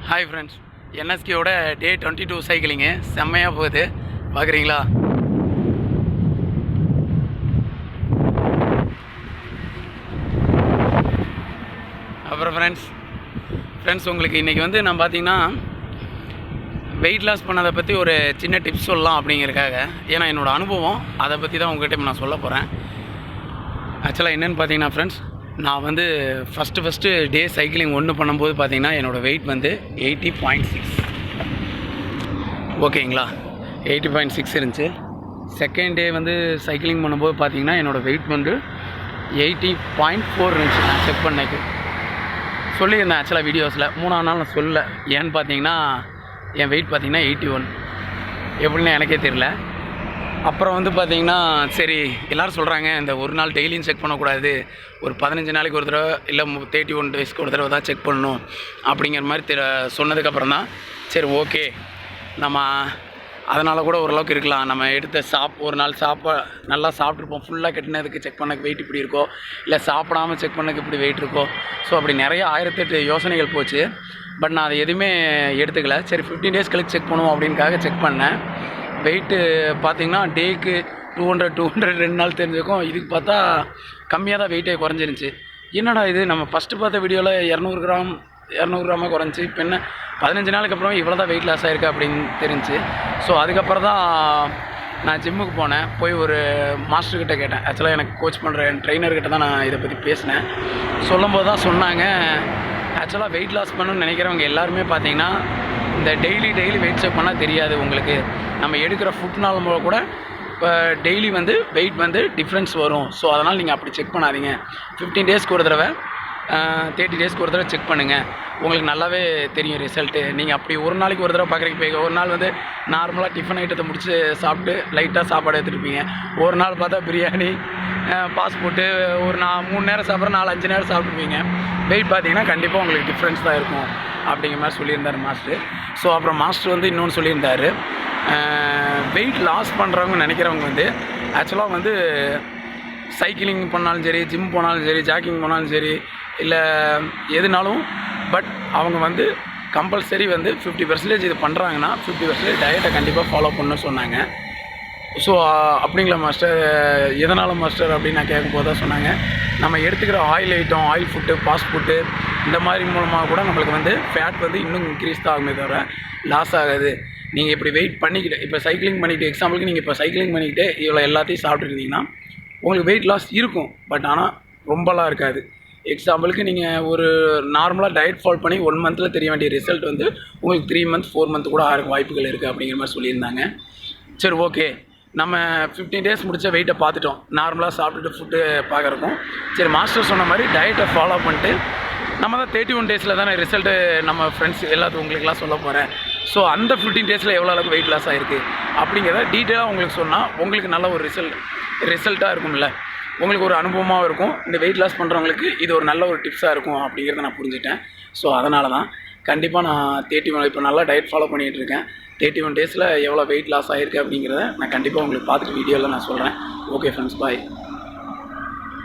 Hi friends, என்எஸ்கேயோட டே 22 cycling செம்மையாக போகுது. பார்க்குறீங்களா? அப்புறம் ஃப்ரெண்ட்ஸ் உங்களுக்கு இன்றைக்கி வந்து நான் பார்த்தீங்கன்னா வெயிட் லாஸ் பண்ணதை பற்றி ஒரு சின்ன டிப்ஸ் சொல்லலாம் அப்படிங்கிறதுக்காக. ஏன்னா என்னோடய அனுபவம் அதை பற்றி தான் உங்கள்கிட்ட நான் சொல்ல போகிறேன். ஆக்சுவலாக என்னென்னு பார்த்தீங்கன்னா ஃப்ரெண்ட்ஸ், நான் வந்து ஃபஸ்ட்டு டே சைக்கிளிங் ஒன்று பண்ணும்போது பார்த்தீங்கன்னா என்னோடய வெயிட் வந்து 80.6. ஓகேங்களா? 80.6 இருந்துச்சு. செகண்ட் டே வந்து சைக்கிளிங் பண்ணும்போது பார்த்தீங்கன்னா என்னோடய வெயிட் வந்து 80.4 இருந்துச்சு. நான் செக் பண்ணக்கு சொல்லியிருந்தேன் ஆக்சுவலாக வீடியோஸில். மூணாவது நாள் நான் சொல்லலை. ஏன்னு பார்த்தீங்கன்னா என் வெயிட் பார்த்தீங்கன்னா 81. எப்படின்னு எனக்கே தெரியல. அப்புறம் வந்து பார்த்திங்கன்னா சரி எல்லோரும் சொல்கிறாங்க இந்த ஒரு நாள் டெய்லியும் செக் பண்ணக்கூடாது, ஒரு 15 நாளைக்கு ஒரு தடவை இல்லை 31 டேஸ்க்கு ஒரு தடவை தான் செக் பண்ணணும் அப்படிங்கிற மாதிரி சொன்னதுக்கப்புறம் தான் சரி ஓகே நம்ம அதனால் கூட ஓரளவுக்கு இருக்கலாம். நம்ம எடுத்த ஒரு நாள் நல்லா சாப்பிட்ருப்போம், ஃபுல்லாக கட்டினதுக்கு செக் பண்ணக்கு வெயிட் இப்படி இருக்கோ, இல்லை சாப்பிடாமல் செக் பண்ணக்கு இப்படி வெயிட் இருக்கோ. ஸோ அப்படி நிறைய 1008 யோசனைகள் போச்சு. பட் நான் அதை எதுவுமே எடுத்துக்கல. சரி 15 டேஸ் கழிச்சு செக் பண்ணுவோம் அப்படின்காக செக் பண்ணேன். வெயிட்டு பார்த்திங்கன்னா டேக்கு 200 2 நாள் தெரிஞ்சிருக்கும். இதுக்கு பார்த்தா கம்மியாக தான் வெயிட்டே குறைஞ்சிருந்துச்சி. என்னடா இது, நம்ம ஃபஸ்ட்டு பார்த்த வீடியோவில் 200 கிராமாக குறைஞ்சி, இப்போ என்ன 15 நாளுக்கு அப்புறம் இவ்வளோ தான் வெயிட் லாஸ் ஆகிருக்கு அப்படின்னு தெரிஞ்சிச்சு. ஸோ அதுக்கப்புறம் தான் நான் ஜிம்முக்கு போனேன். போய் ஒரு மாஸ்டர்கிட்ட கேட்டேன். ஆக்சுவலாக எனக்கு கோச் பண்ணுற என் ட்ரெயினர்கிட்ட தான் நான் இதை பற்றி பேசினேன். சொல்லும்போது தான் சொன்னாங்க, ஆக்சுவலாக வெயிட் லாஸ் பண்ணணும்னு நினைக்கிறவங்க எல்லாருமே பார்த்தீங்கன்னா இந்த டெய்லி வெயிட் செக் பண்ணால் தெரியாது உங்களுக்கு. நம்ம எடுக்கிற ஃபுட்னால கூட இப்போ டெய்லி வந்து வெயிட் வந்து டிஃப்ரென்ஸ் வரும். ஸோ அதனால் நீங்கள் அப்படி செக் பண்ணாதீங்க. 15 டேஸ்க்கு ஒரு தடவை 30 டேஸ்க்கு ஒரு தடவை செக் பண்ணுங்கள், உங்களுக்கு நல்லாவே தெரியும் ரிசல்ட்டு. நீங்கள் அப்படி ஒரு நாளைக்கு ஒரு தடவை பார்க்குறீங்க. இப்போ ஒரு நாள் வந்து நார்மலாக டிஃபன் ஐட்டத்தை முடிச்சு சாப்பிட்டு லைட்டாக சாப்பாடு எடுத்துருப்பீங்க. ஒரு நாள் பார்த்தா பிரியாணி பாஸ் போட்டு ஒரு 3 நேரம் சாப்பிட்ற 4-5 நேரம் சாப்பிட்ருப்பீங்க. வெயிட் பார்த்தீங்கன்னா கண்டிப்பாக உங்களுக்கு டிஃப்ரென்ஸ் தான் இருக்கும் அப்படிங்கிற மாதிரி சொல்லியிருந்தார் மாஸ்டர். ஸோ அப்புறம் மாஸ்டர் வந்து இன்னொன்று சொல்லியிருந்தார், வெயிட் லாஸ் பண்ணுறவங்க நினைக்கிறவங்க வந்து ஆக்சுவலாக வந்து சைக்கிளிங் பண்ணாலும் சரி, ஜிம் போனாலும் சரி, ஜாக்கிங் போனாலும் சரி, இல்லை எதுனாலும் பட் அவங்க வந்து கம்பல்சரி வந்து 50% இது பண்ணுறாங்கன்னா 50% டயட்டை கண்டிப்பாக ஃபாலோ பண்ணணும்னு சொன்னாங்க. ஸோ அப்படிங்களா மாஸ்டர், எதனால் மாஸ்டர் அப்படின்னு நான் கேட்கும்போது தான் சொன்னாங்க, நம்ம எடுத்துக்கிற oil item, oil food, fast food இந்த மாதிரி மூலமாக கூட நம்மளுக்கு வந்து ஃபேட் வந்து இன்னும் இன்க்ரீஸ் தான் ஆகுமே தவிர லாஸ் ஆகாது. நீங்கள் இப்படி வெயிட் பண்ணிக்கிட்டு இப்போ சைக்கிளிங் பண்ணிக்கிட்டு, எக்ஸாம்பிளுக்கு நீங்கள் இப்போ சைக்கிளிங் பண்ணிக்கிட்டு இவ்வளோ எல்லாத்தையும் சாப்பிட்டுருந்தீங்கன்னா உங்களுக்கு வெயிட் லாஸ் இருக்கும். பட் ஆனால் ரொம்பலாம் இருக்காது. எக்ஸாம்பிளுக்கு நீங்கள் ஒரு நார்மலாக டயட் ஃபாலோ பண்ணி 1 மந்தில் தெரிய வேண்டிய ரிசல்ட் வந்து உங்களுக்கு 3 மந்த் 4 மந்த் கூட ஆகிறக்கு வாய்ப்புகள் இருக்குது அப்படிங்கிற மாதிரி சொல்லியிருந்தாங்க. சரி ஓகே, நம்ம 15 டேஸ் முடித்த வெயிட்டை பார்த்துட்டோம். நார்மலாக சாப்பிட்டுட்டு ஃபுட்டு பார்க்குறக்கும் சரி மாஸ்டர் சொன்ன மாதிரி டயட்டை ஃபாலோ பண்ணிட்டு நம்ம தான் 31 டேஸில் தானே ரிசல்ட்டு நம்ம ஃப்ரெண்ட்ஸ் எல்லாத்துக்கும் உங்களுக்குலாம் சொல்ல போகிறேன். ஸோ அந்த 15 டேஸில் எவ்வளோ அளவுக்கு வெயிட் லாஸ் ஆகிருக்கு அப்படிங்கிறத டீட்டெயிலாக உங்களுக்கு சொன்னால் உங்களுக்கு நல்ல ஒரு ரிசல்ட்டாக இருக்கும்ல, உங்களுக்கு ஒரு அனுபவமாகவும் இருக்கும். இந்த வெயிட் லாஸ் பண்ணுறவங்களுக்கு இது ஒரு நல்ல ஒரு டிப்ஸாக இருக்கும் அப்படிங்கிறத நான் புரிஞ்சுட்டேன். ஸோ அதனால தான் கண்டிப்பாக நான் 31 இப்போ நல்லா டயட் ஃபாலோ பண்ணிகிட்டு இருக்கேன். 31 டேஸில் எவ்வளோ வெயிட் லாஸ் ஆகிருக்கு அப்படிங்கிறத நான் கண்டிப்பாக உங்களுக்கு பார்த்துட்டு வீடியோவில் நான் சொல்கிறேன். ஓகே ஃப்ரெண்ட்ஸ், பாய்.